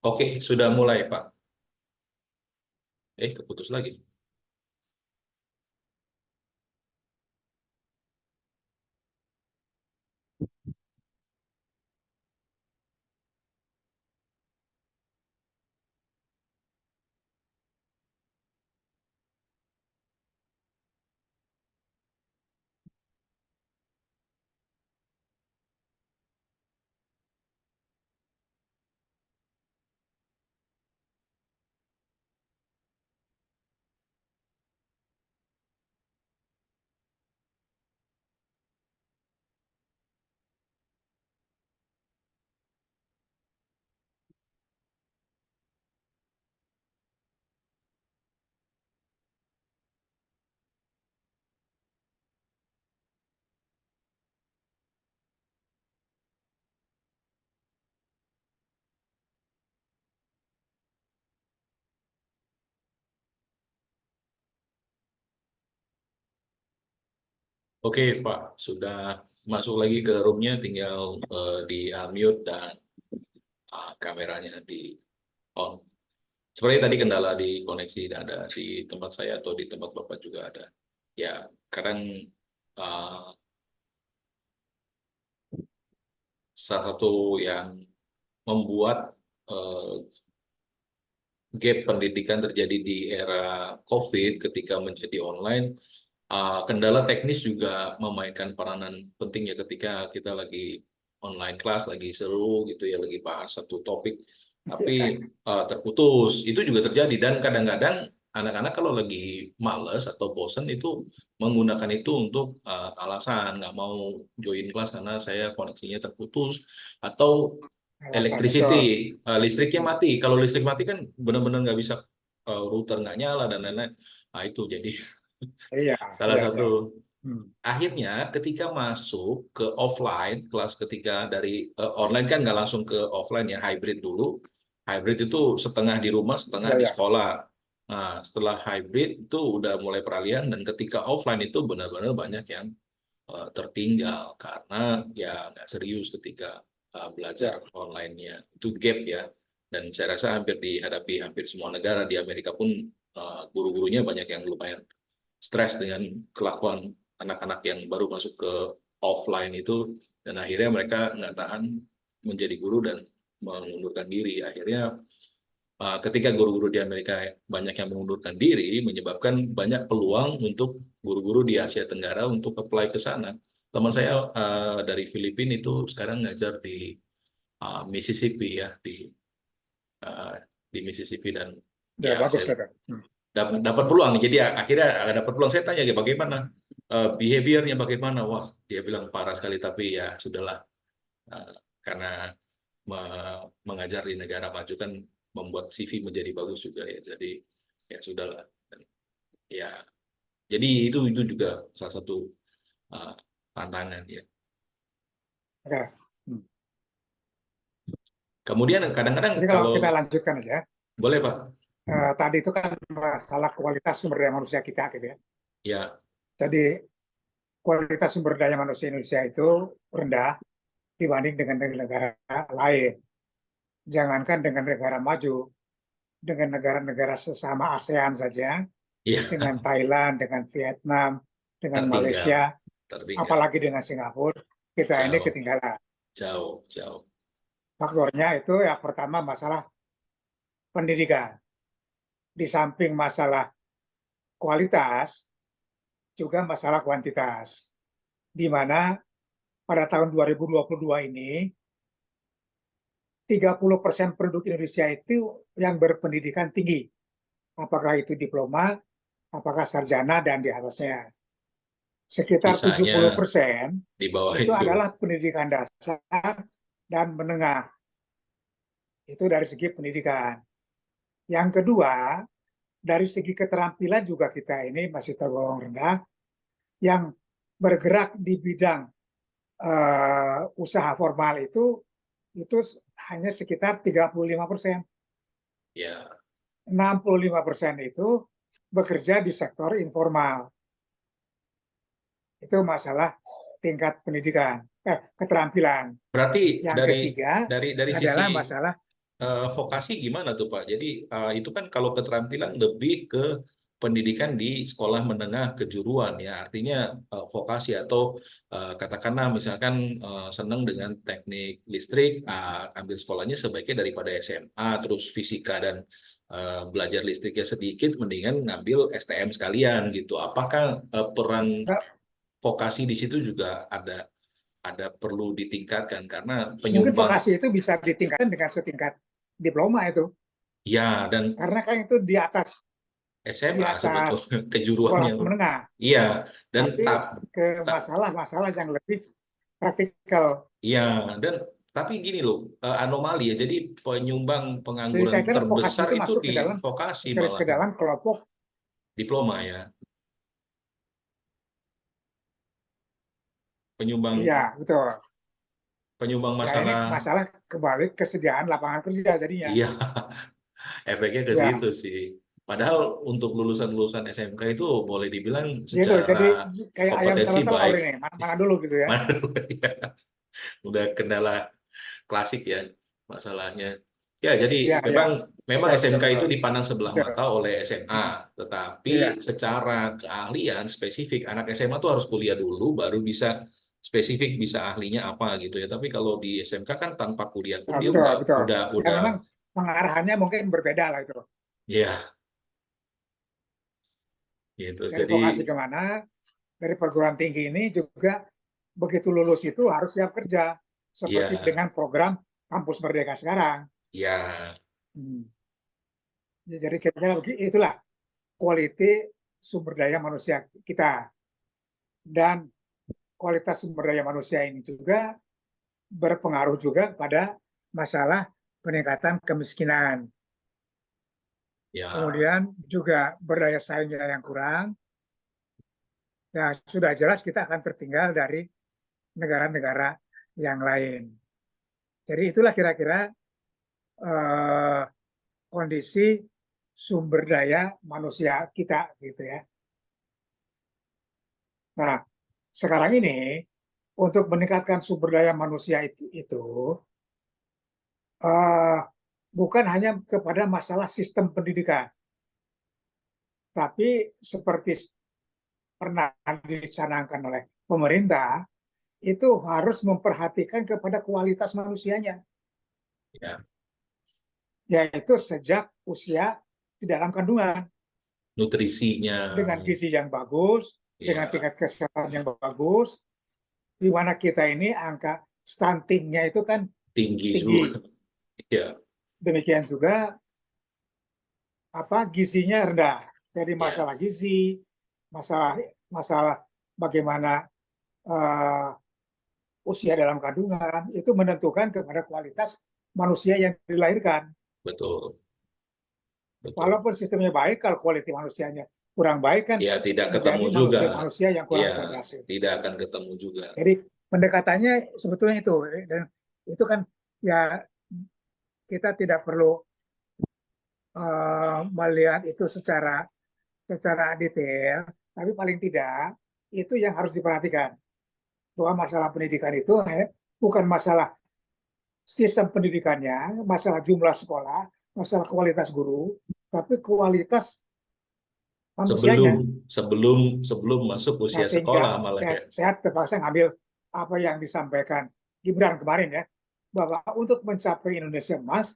Oke, sudah mulai, Pak. Keputus lagi. Oke, Pak. Sudah masuk lagi ke roomnya, tinggal di unmute dan kameranya di on. Seperti tadi kendala di koneksi ada di tempat saya atau di tempat Bapak juga ada. Ya, kadang uh, salah satu yang membuat uh, gap pendidikan terjadi di era COVID ketika menjadi online. Kendala teknis juga memainkan peranan penting ya ketika kita lagi online class, lagi seru gitu ya, lagi bahas satu topik, tapi terputus. Itu juga terjadi dan kadang-kadang anak-anak kalau lagi males atau bosen itu menggunakan itu untuk alasan nggak mau join kelas karena saya koneksinya terputus atau Alasan electricity, betul. listriknya mati. Kalau listrik mati kan benar-benar nggak bisa, router nggak nyala dan lain-lain. Nah itu jadi Iya, salah iya, satu. iya. Hmm. Akhirnya ketika masuk ke offline, kelas ketika dari online kan nggak langsung ke offline ya, hybrid dulu. Hybrid itu setengah di rumah, setengah Iya, di iya. sekolah. Nah, setelah hybrid itu udah mulai peralihan dan ketika offline itu benar-benar banyak yang tertinggal karena ya nggak serius ketika belajar Ya. online-nya. Itu gap ya. Dan saya rasa hampir dihadapi hampir semua negara. Di Amerika pun guru-gurunya banyak yang lumayan stres dengan kelakuan anak-anak yang baru masuk ke offline itu, dan akhirnya mereka nggak tahan menjadi guru dan mengundurkan diri. Akhirnya ketika guru-guru di Amerika banyak yang mengundurkan diri, menyebabkan banyak peluang untuk guru-guru di Asia Tenggara untuk apply ke sana. Teman saya dari Filipina itu sekarang ngajar di Mississippi ya, uh, di Mississippi, dan Ya, ya bagus saya ya, Kak. dapat peluang. Jadi akhirnya dapat peluang. Saya tanya, bagaimana behaviornya, bagaimana? Wah, dia bilang parah sekali, tapi ya sudahlah. Uh, karena mengajar di negara maju kan membuat CV menjadi bagus juga ya. Jadi ya sudahlah. Dan, ya, jadi itu juga salah satu uh, tantangan ya. Oke. Hmm. Kemudian kadang-kadang Jadi kalau kalau kita lanjutkan aja, boleh Pak, tadi itu kan masalah kualitas sumber daya manusia kita gitu ya. ya Jadi kualitas sumber daya manusia Indonesia itu rendah dibanding dengan negara lain. Jangankan dengan negara maju, dengan negara-negara sesama ASEAN saja, ya dengan Thailand, dengan Vietnam, dengan tertinggal, Malaysia, tertinggal, apalagi dengan Singapura, kita ini jauh, ketinggalan. jauh, jauh. Faktornya itu ya pertama masalah pendidikan. Di samping masalah kualitas, juga masalah kuantitas. Di mana pada tahun 2022 ini, 30% penduduk Indonesia itu yang berpendidikan tinggi. Apakah itu diploma, apakah sarjana, dan di atasnya. Sekitar Sisanya 70% di bawah itu itu. adalah pendidikan dasar dan menengah. Itu dari segi pendidikan. Yang kedua, dari segi keterampilan juga kita ini masih tergolong rendah. Yang bergerak di bidang usaha formal itu hanya sekitar 35%. Ya, 65% itu bekerja di sektor informal. Itu masalah tingkat pendidikan, keterampilan. berarti Yang dari ketiga dari sisi adalah masalah vokasi gimana tuh Pak? Jadi itu kan kalau keterampilan lebih ke pendidikan di sekolah menengah kejuruan ya, artinya vokasi atau katakanlah misalkan senang dengan teknik listrik, ambil sekolahnya sebaiknya daripada SMA terus fisika dan belajar listriknya sedikit, mendingan ngambil STM sekalian gitu. Apakah peran Nah, vokasi di situ juga ada perlu ditingkatkan karena mungkin penyumbang vokasi itu bisa ditingkatkan dengan setingkat diploma itu, ya dan karena kan itu di SMA atas sebetulnya sekolah kejuruannya. menengah, Iya, dan tapi ke masalah-masalah yang lebih praktikal. iya dan tapi gini loh, anomali ya. Jadi penyumbang Jadi pengangguran saya kira vokasi terbesar itu itu masuk di vokasi ke malah dalam kelompok. diploma ya. Penyumbang Iya, betul. penyumbang Ya ini masalah masalah kembali kesediaan lapangan kerja jadinya. iya efeknya ke Ya, situ sih. Padahal untuk lulusan-lulusan SMK itu boleh dibilang gitu. secara Jadi kayak ayam kompetensi sama telur baik. ini, mana, mana dulu gitu ya. Mana ya, udah kendala klasik ya masalahnya. Ya, jadi Iya, iya. memang memang Betul, betul, SMK itu betul. dipandang sebelah Betul. mata oleh SMA, tetapi Iya, secara keahlian spesifik anak SMA tuh harus kuliah dulu baru bisa spesifik bisa ahlinya apa gitu ya. Tapi kalau di SMK kan tanpa kuliah pun nah, dia betul, udah betul. udah Ya udah memang pengarahannya mungkin berbeda lah itu. ya gitu. Dari Jadi vokasi kemana, dari perguruan tinggi ini juga begitu lulus itu harus siap kerja. Seperti ya dengan program Kampus Merdeka sekarang. ya Hmm. Jadi kira-kira itulah quality sumber daya manusia kita. Dan kualitas sumber daya manusia ini juga berpengaruh juga pada masalah peningkatan kemiskinan. ya Kemudian juga berdaya saingnya yang kurang. Ya sudah jelas kita akan tertinggal dari negara-negara yang lain. Jadi itulah kira-kira eh, kondisi sumber daya manusia kita gitu ya. Nah, sekarang ini untuk meningkatkan sumber daya manusia itu eh, bukan hanya kepada masalah sistem pendidikan, tapi seperti pernah dicanangkan oleh pemerintah, itu harus memperhatikan kepada kualitas manusianya, ya yaitu sejak usia di dalam kandungan, nutrisinya dengan gizi yang bagus, dengan ya tingkat kesehatan yang bagus, di mana kita ini angka stuntingnya itu kan tinggi juga tinggi. ya Demikian juga gizinya rendah. Jadi ya masalah gizi, masalah masalah bagaimana uh, usia dalam kandungan itu menentukan kepada kualitas manusia yang dilahirkan. betul betul. Walaupun sistemnya baik, kalau kualitas manusianya kurang baik kan Ya, tidak ketemu menjadi juga. manusia-manusia yang Ya, kurang cerdas. tidak akan ketemu juga. Jadi pendekatannya sebetulnya itu, dan itu kan ya kita tidak perlu melihat itu secara detail, tapi paling tidak itu yang harus diperhatikan, bahwa masalah pendidikan itu bukan masalah sistem pendidikannya, masalah jumlah sekolah, masalah kualitas guru, tapi kualitas Sebelum manusianya. sebelum sebelum masuk Nah, usia sehingga sekolah malah ya, ya. saya terpaksa ngambil apa yang disampaikan Gibran kemarin ya, bahwa untuk mencapai Indonesia Emas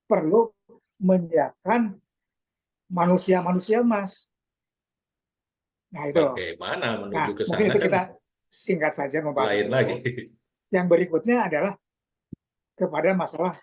perlu menyiapkan manusia-manusia emas. Nah itu. Bagaimana Nah menuju ke mungkin sana itu kan kita singkat saja membahas lain itu. lagi. Yang berikutnya adalah kepada masalah,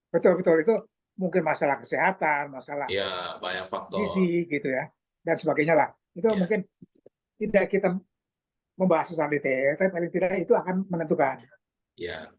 betul-betul itu mungkin masalah kesehatan, masalah Ya, banyak faktor. gizi gitu ya, dan sebagainya lah. Itu Ya, mungkin tidak kita membahas secara detail, tapi paling tidak itu akan menentukan. ya,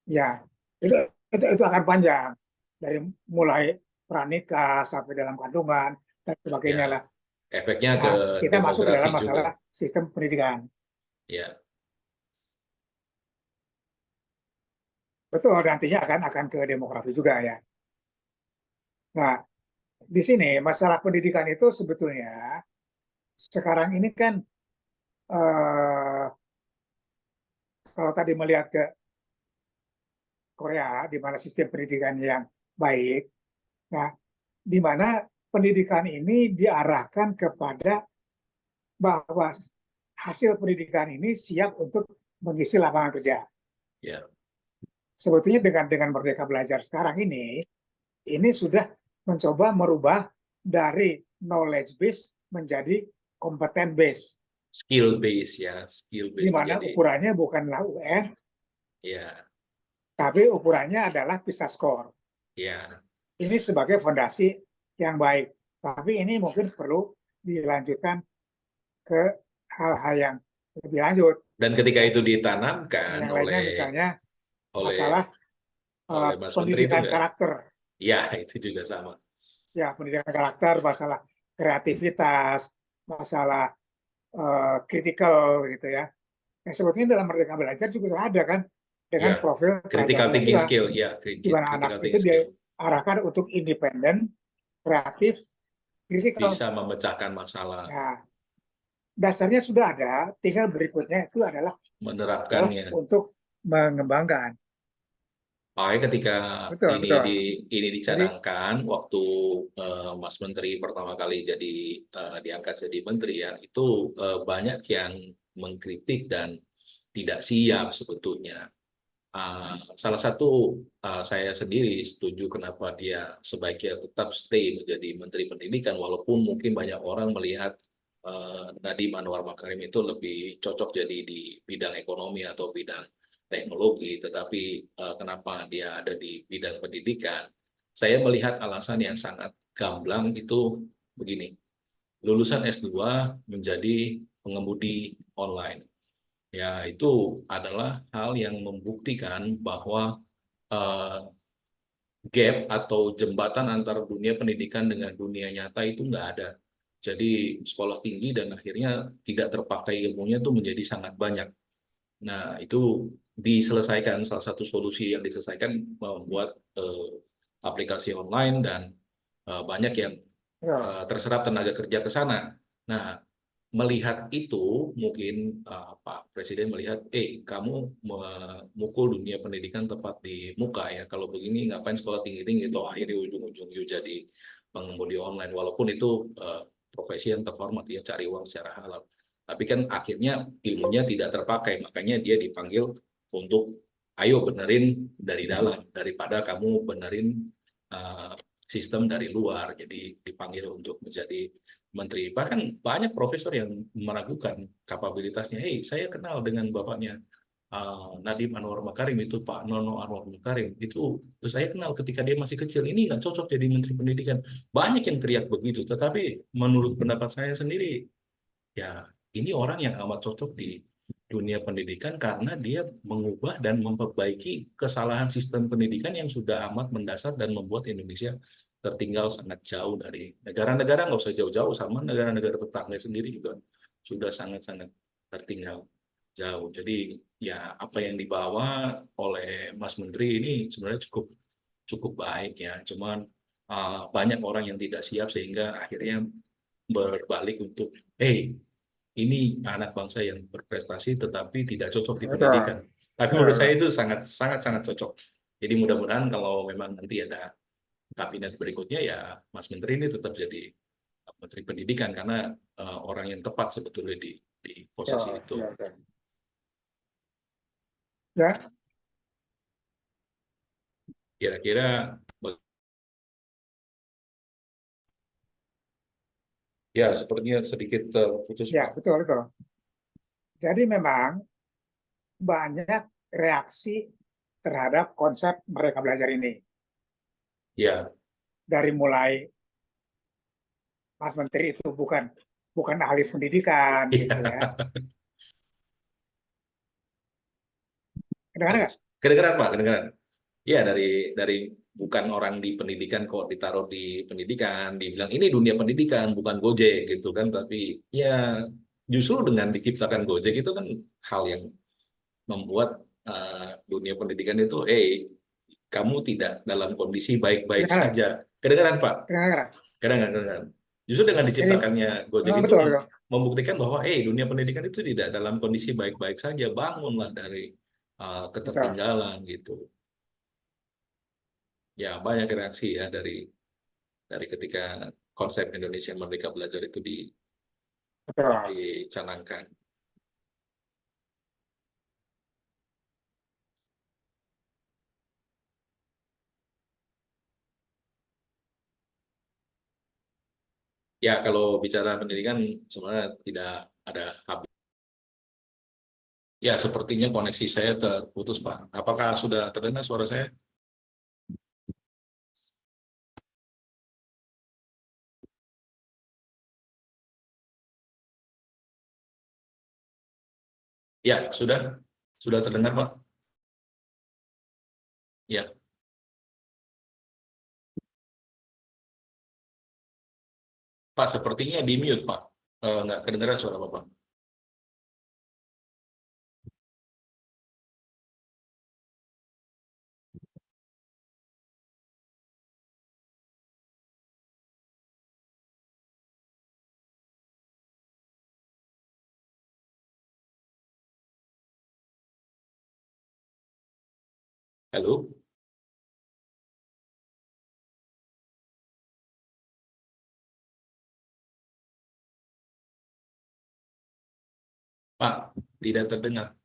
Ya, itu itu akan panjang dari mulai pranikah sampai dalam kandungan dan sebagainya ya. lah. Efeknya ke Nah, kita masuk ke demografi dalam juga. masalah sistem pendidikan. Ya, Betul, nantinya akan ke demografi juga ya. Nah, di sini masalah pendidikan itu sebetulnya sekarang ini kan kalau tadi melihat ke Korea, di mana sistem pendidikan yang baik. Nah, di mana pendidikan ini diarahkan kepada bahwa hasil pendidikan ini siap untuk mengisi lapangan kerja. Ya. Sebetulnya dengan Merdeka Belajar sekarang ini sudah mencoba merubah dari knowledge base menjadi kompeten base, Skill base ya, skill di base mana menjadi ukurannya bukanlah UN, ya, tapi ukurannya adalah PISA score. ya. Ini sebagai fondasi yang baik. Tapi ini mungkin perlu dilanjutkan ke hal-hal yang lebih lanjut. Dan ketika Ya. itu ditanamkan Yang lainnya misalnya oleh masalah oleh Mas Menteri itu pendidikan enggak? karakter. Ya, itu juga sama. Ya, pendidikan karakter, masalah kreativitas, masalah kritikal gitu ya. Yang sebetulnya dalam Merdeka Belajar juga ada kan dengan Ya, profil pelajar critical thinking Pancasila, skill, ya, di mana anak critical itu thinking skill. diarahkan untuk independen, kreatif, kritikal. Bisa memecahkan masalah, Nah, dasarnya sudah ada, tinggal berikutnya itu adalah menerapkannya. untuk mengembangkan. Makanya ketika Betul, ini betul. ini Jadi, dicadangkan waktu Mas Menteri pertama kali jadi diangkat jadi menteri ya, itu banyak yang mengkritik dan tidak siap sebetulnya. Salah satu saya sendiri setuju kenapa dia sebaiknya tetap stay menjadi Menteri Pendidikan, walaupun mungkin banyak orang melihat Nadiem Anwar Makarim itu lebih cocok jadi di bidang ekonomi atau bidang teknologi, tetapi kenapa dia ada di bidang pendidikan? Saya melihat alasan yang sangat gamblang itu begini, lulusan S2 menjadi pengemudi online. Ya, itu adalah hal yang membuktikan bahwa eh, gap atau jembatan antara dunia pendidikan dengan dunia nyata itu nggak ada. Jadi sekolah tinggi dan akhirnya tidak terpakai ilmunya itu menjadi sangat banyak. Nah, itu diselesaikan, salah satu solusi yang diselesaikan membuat aplikasi online dan banyak yang ya, terserap tenaga kerja ke sana. Nah, melihat itu mungkin Pak Presiden melihat, kamu memukul dunia pendidikan tepat di muka ya. Kalau begini ngapain sekolah tinggi-tinggi itu akhirnya ujung-ujung jadi pengemudi online. Walaupun itu profesi yang terhormat ya, cari uang secara halal. Tapi kan akhirnya ilmunya tidak terpakai, makanya dia dipanggil untuk ayo benerin dari dalam daripada kamu benerin uh, sistem dari luar. Jadi dipanggil untuk menjadi menteri. Bahkan banyak profesor yang meragukan kapabilitasnya. Hei, saya kenal dengan bapaknya Nadiem Anwar Makarim, itu Pak Nono Anwar Makarim. Itu saya kenal ketika dia masih kecil. Ini nggak cocok jadi menteri pendidikan. Banyak yang teriak begitu. Tetapi menurut pendapat saya sendiri, ya ini orang yang amat cocok di dunia pendidikan karena dia mengubah dan memperbaiki kesalahan sistem pendidikan yang sudah amat mendasar dan membuat Indonesia tertinggal sangat jauh dari negara-negara, nggak usah jauh-jauh, sama negara-negara tetangga sendiri juga sudah sangat-sangat tertinggal jauh. Jadi ya apa yang dibawa oleh Mas Menteri ini sebenarnya cukup cukup baik ya. Cuman banyak orang yang tidak siap sehingga akhirnya berbalik untuk, ini anak bangsa yang berprestasi tetapi tidak cocok di pendidikan. betul. Tapi Ya, menurut saya ya. itu sangat sangat sangat cocok. Jadi mudah-mudahan kalau memang nanti ada kabinet berikutnya ya Mas Menteri ini tetap jadi Menteri Pendidikan karena orang yang tepat sebetulnya di posisi Ya, itu. ya, ya. Ya, Kira-kira ya sepertinya sedikit terputus ya, Pak. betul, betul. Jadi memang banyak reaksi terhadap konsep Merdeka Belajar ini. Ya, Dari mulai Mas Menteri itu bukan ahli pendidikan gitu ya. iya. Kedengaran Bagus. nggak? Kedengeran Pak, kedengeran. Ya, dari bukan orang di pendidikan kok ditaruh di pendidikan, dibilang ini dunia pendidikan bukan Gojek gitu kan, tapi ya justru dengan diciptakan Gojek itu kan hal yang membuat dunia pendidikan itu, kamu tidak dalam kondisi baik-baik Kedengaran? saja. Kedengaran Pak? Kedengaran? Kedengaran. Justru dengan Jadi diciptakannya Gojek itu betul, betul. membuktikan bahwa dunia pendidikan itu tidak dalam kondisi baik-baik saja, bangunlah dari Betul. ketertinggalan gitu. ya banyak reaksi ya dari ketika konsep Indonesia Merdeka Belajar itu Betul. dicanangkan. Ya kalau bicara pendidikan sebenarnya tidak ada habis. Ya sepertinya koneksi saya terputus Pak. Apakah sudah terdengar suara saya? Ya sudah terdengar Pak. Ya Pak sepertinya di mute Pak. Nggak kedengaran suara Bapak. Halo Pak, tidak terdengar.